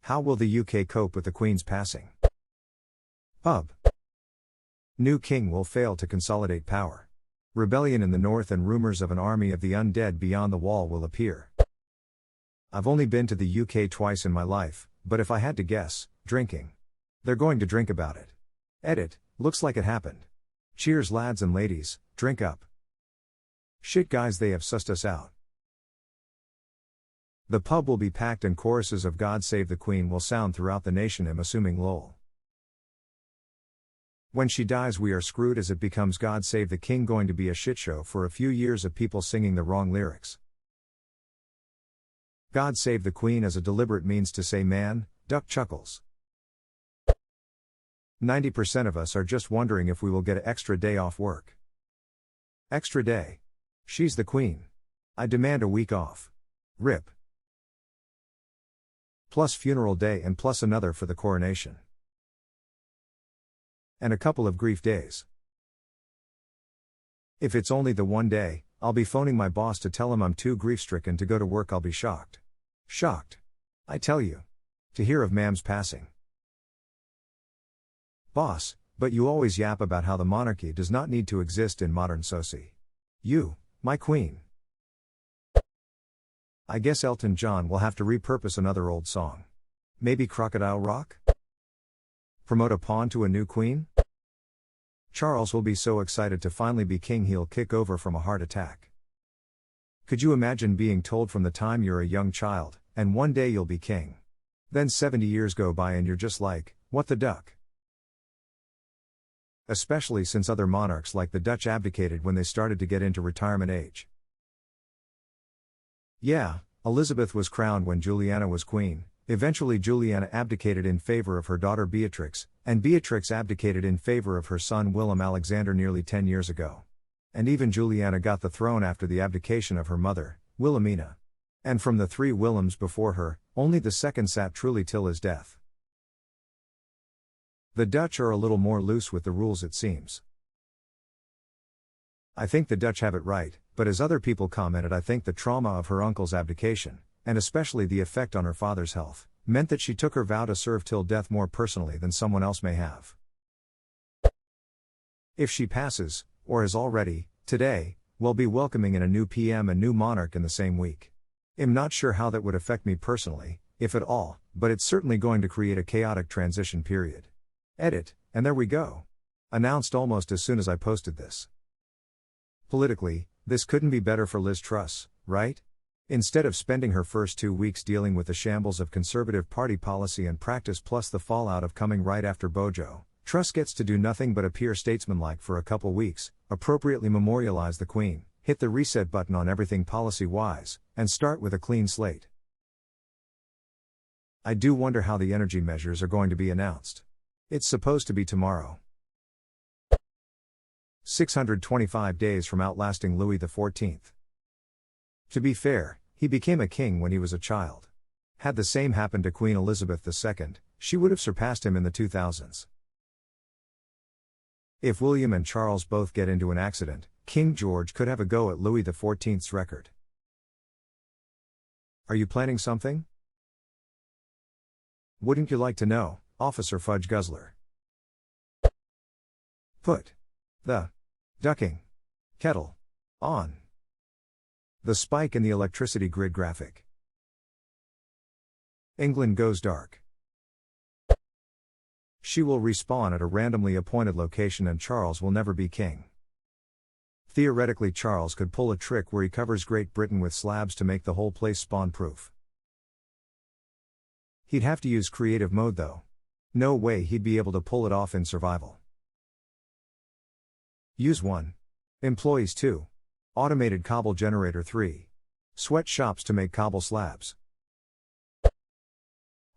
How will the UK cope with the Queen's passing? Pub. New king will fail to consolidate power. Rebellion in the north and rumours of an army of the undead beyond the wall will appear. I've only been to the UK twice in my life, but if I had to guess, drinking. They're going to drink about it. Edit, looks like it happened. Cheers lads and ladies, drink up. Shit guys, they have sussed us out. The pub will be packed and choruses of God Save the Queen will sound throughout the nation. I'm assuming lol. When she dies we are screwed as it becomes God Save the King, going to be a shitshow for a few years of people singing the wrong lyrics. God Save the Queen as a deliberate means to say man, duck chuckles. 90% of us are just wondering if we will get an extra day off work. Extra day. She's the Queen. I demand a week off. RIP. Plus funeral day and plus another for the coronation. And a couple of grief days. If it's only the one day, I'll be phoning my boss to tell him I'm too grief-stricken to go to work. I'll be shocked. Shocked. I tell you. To hear of Mam's passing. Boss, but you always yap about how the monarchy does not need to exist in modern soci. You, my queen. I guess Elton John will have to repurpose another old song. Maybe Crocodile Rock? Promote a pawn to a new queen? Charles will be so excited to finally be king he'll kick over from a heart attack. Could you imagine being told from the time you're a young child, and one day you'll be king? Then 70 years go by and you're just like, what the duck? Especially since other monarchs like the Dutch abdicated when they started to get into retirement age. Yeah, Elizabeth was crowned when Juliana was queen. Eventually Juliana abdicated in favor of her daughter Beatrix, and Beatrix abdicated in favor of her son Willem-Alexander nearly 10 years ago. And even Juliana got the throne after the abdication of her mother, Wilhelmina. And from the 3 Willems before her, only the second sat truly till his death. The Dutch are a little more loose with the rules, it seems. I think the Dutch have it right, but as other people commented, I think the trauma of her uncle's abdication, and especially the effect on her father's health, meant that she took her vow to serve till death more personally than someone else may have. If she passes, or has already, today, we'll be welcoming in a new PM and new monarch in the same week. I'm not sure how that would affect me personally, if at all, but it's certainly going to create a chaotic transition period. Edit, and there we go. Announced almost as soon as I posted this. Politically, this couldn't be better for Liz Truss, right? Instead of spending her first 2 weeks dealing with the shambles of Conservative Party policy and practice plus the fallout of coming right after Bojo, Truss gets to do nothing but appear statesmanlike for a couple weeks, appropriately memorialize the Queen, hit the reset button on everything policy-wise, and start with a clean slate. I do wonder how the energy measures are going to be announced. It's supposed to be tomorrow. 625 days from outlasting Louis XIV. To be fair, he became a king when he was a child. Had the same happened to Queen Elizabeth II, she would have surpassed him in the 2000s. If William and Charles both get into an accident, King George could have a go at Louis XIV's record. Are you planning something? Wouldn't you like to know, Officer Fudge Guzzler? Put the ducking kettle on. The spike in the electricity grid graphic. England goes dark. She will respawn at a randomly appointed location and Charles will never be king. Theoretically, Charles could pull a trick where he covers Great Britain with slabs to make the whole place spawn-proof. He'd have to use creative mode though. No way he'd be able to pull it off in survival. Use 1. Employees 2. Automated cobble generator 3. Sweatshops to make cobble slabs.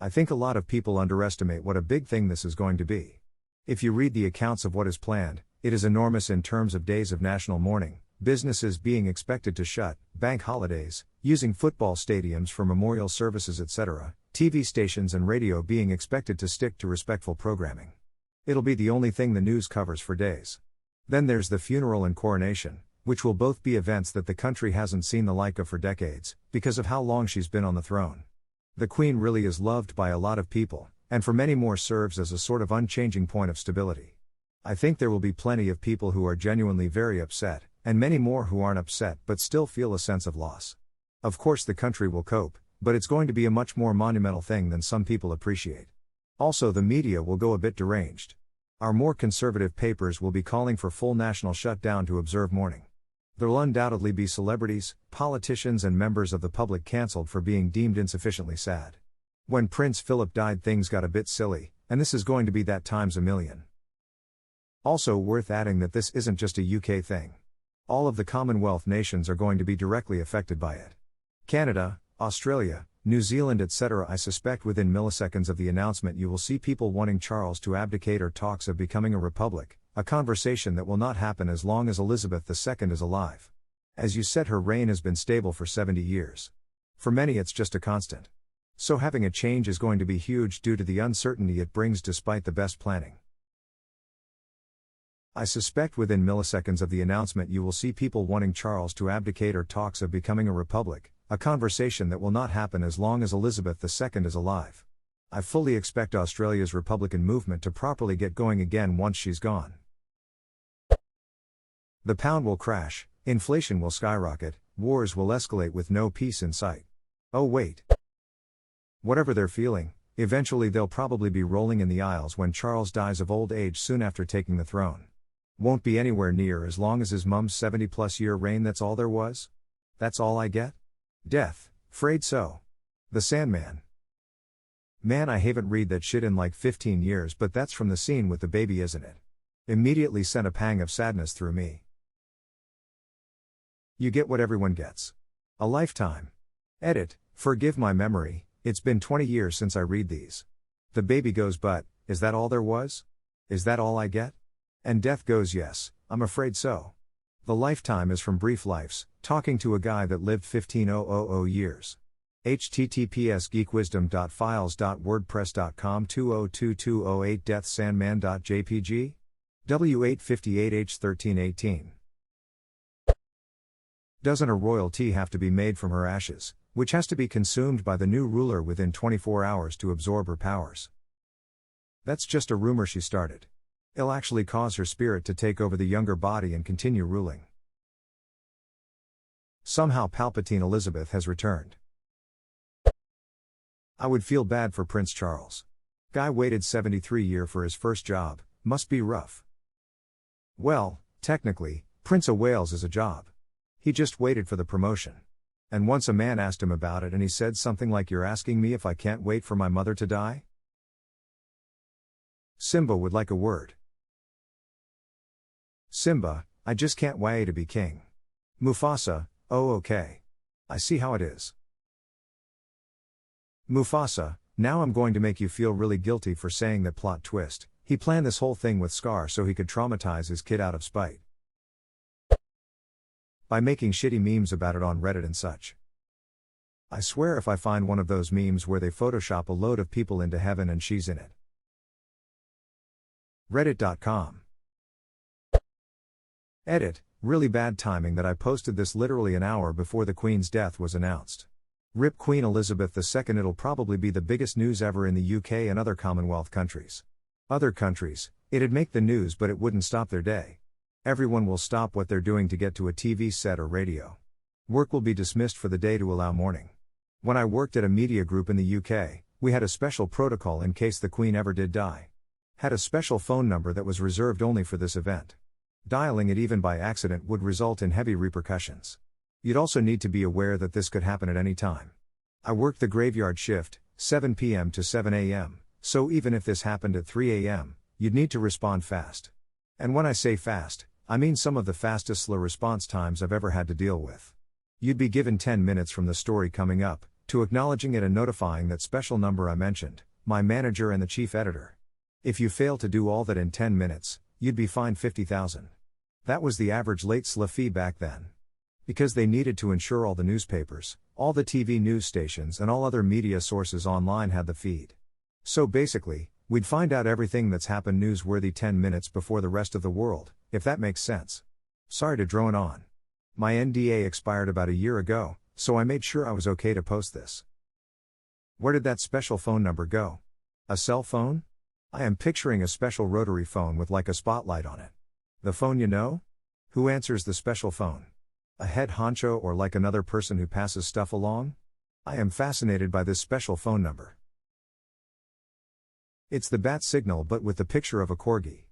I think a lot of people underestimate what a big thing this is going to be. If you read the accounts of what is planned, it is enormous in terms of days of national mourning, businesses being expected to shut, bank holidays, using football stadiums for memorial services etc., TV stations and radio being expected to stick to respectful programming. It'll be the only thing the news covers for days. Then there's the funeral and coronation, which will both be events that the country hasn't seen the like of for decades, because of how long she's been on the throne. The Queen really is loved by a lot of people, and for many more serves as a sort of unchanging point of stability. I think there will be plenty of people who are genuinely very upset, and many more who aren't upset but still feel a sense of loss. Of course the country will cope, but it's going to be a much more monumental thing than some people appreciate. Also the media will go a bit deranged. Our more conservative papers will be calling for full national shutdown to observe mourning. There'll undoubtedly be celebrities, politicians and members of the public cancelled for being deemed insufficiently sad. When Prince Philip died things got a bit silly, and this is going to be that times a million. Also worth adding that this isn't just a UK thing. All of the Commonwealth nations are going to be directly affected by it. Canada, Australia, New Zealand etc. I suspect within milliseconds of the announcement you will see people wanting Charles to abdicate or talks of becoming a republic, a conversation that will not happen as long as Elizabeth II is alive. As you said, her reign has been stable for 70 years. For many it's just a constant. So having a change is going to be huge due to the uncertainty it brings despite the best planning. I suspect within milliseconds of the announcement you will see people wanting Charles to abdicate or talks of becoming a republic, a conversation that will not happen as long as Elizabeth II is alive. I fully expect Australia's Republican movement to properly get going again once she's gone. The pound will crash, inflation will skyrocket, wars will escalate with no peace in sight. Oh wait. Whatever they're feeling, eventually they'll probably be rolling in the aisles when Charles dies of old age soon after taking the throne. Won't be anywhere near as long as his mum's 70+ year reign. That's all there was? That's all I get? Death, afraid so. The Sandman. Man, I haven't read that shit in like 15 years, but that's from the scene with the baby, isn't it? Immediately sent a pang of sadness through me. You get what everyone gets. A lifetime. Edit, forgive my memory, it's been 20 years since I read these. The baby goes, but, is that all there was? Is that all I get? And death goes, yes, I'm afraid so. The lifetime is from Brief Lives, talking to a guy that lived 15,000 years. https://geekwisdom.files.wordpress.com 202208 deathsandman.jpg? W858H1318. Doesn't a royalty have to be made from her ashes, which has to be consumed by the new ruler within 24 hours to absorb her powers? That's just a rumor she started. It'll actually cause her spirit to take over the younger body and continue ruling. Somehow Palpatine Elizabeth has returned. I would feel bad for Prince Charles. Guy waited 73 years for his first job, must be rough. Well, technically, Prince of Wales is a job. He just waited for the promotion. And once a man asked him about it and he said something like, "You're asking me if I can't wait for my mother to die?" Simba would like a word. Simba, I just can't wait to be king. Mufasa, oh okay. I see how it is. Mufasa, now I'm going to make you feel really guilty for saying that plot twist. He planned this whole thing with Scar so he could traumatize his kid out of spite. By making shitty memes about it on Reddit and such. I swear if I find one of those memes where they Photoshop a load of people into heaven and she's in it. Reddit.com. Edit, really bad timing that I posted this literally an hour before the Queen's death was announced. RIP Queen Elizabeth II. It'll probably be the biggest news ever in the UK and other Commonwealth countries. Other countries, it'd make the news but it wouldn't stop their day. Everyone will stop what they're doing to get to a TV set or radio. Work will be dismissed for the day to allow mourning. When I worked at a media group in the UK, we had a special protocol in case the Queen ever did die. Had a special phone number that was reserved only for this event. Dialing it even by accident would result in heavy repercussions. You'd also need to be aware that this could happen at any time. I worked the graveyard shift, 7 p.m. to 7 a.m., so even if this happened at 3 a.m., you'd need to respond fast. And when I say fast, I mean some of the fastest slow response times I've ever had to deal with. You'd be given 10 minutes from the story coming up, to acknowledging it and notifying that special number I mentioned, my manager and the chief editor. If you fail to do all that in 10 minutes, you'd be fined $50,000. That was the average late SLA fee back then. Because they needed to ensure all the newspapers, all the TV news stations and all other media sources online had the feed. So basically, we'd find out everything that's happened newsworthy 10 minutes before the rest of the world, if that makes sense. Sorry to drone on. My NDA expired about a year ago, so I made sure I was okay to post this. Where did that special phone number go? A cell phone? I am picturing a special rotary phone with like a spotlight on it. The phone you know? Who answers the special phone? A head honcho or like another person who passes stuff along? I am fascinated by this special phone number. It's the bat signal but with the picture of a corgi.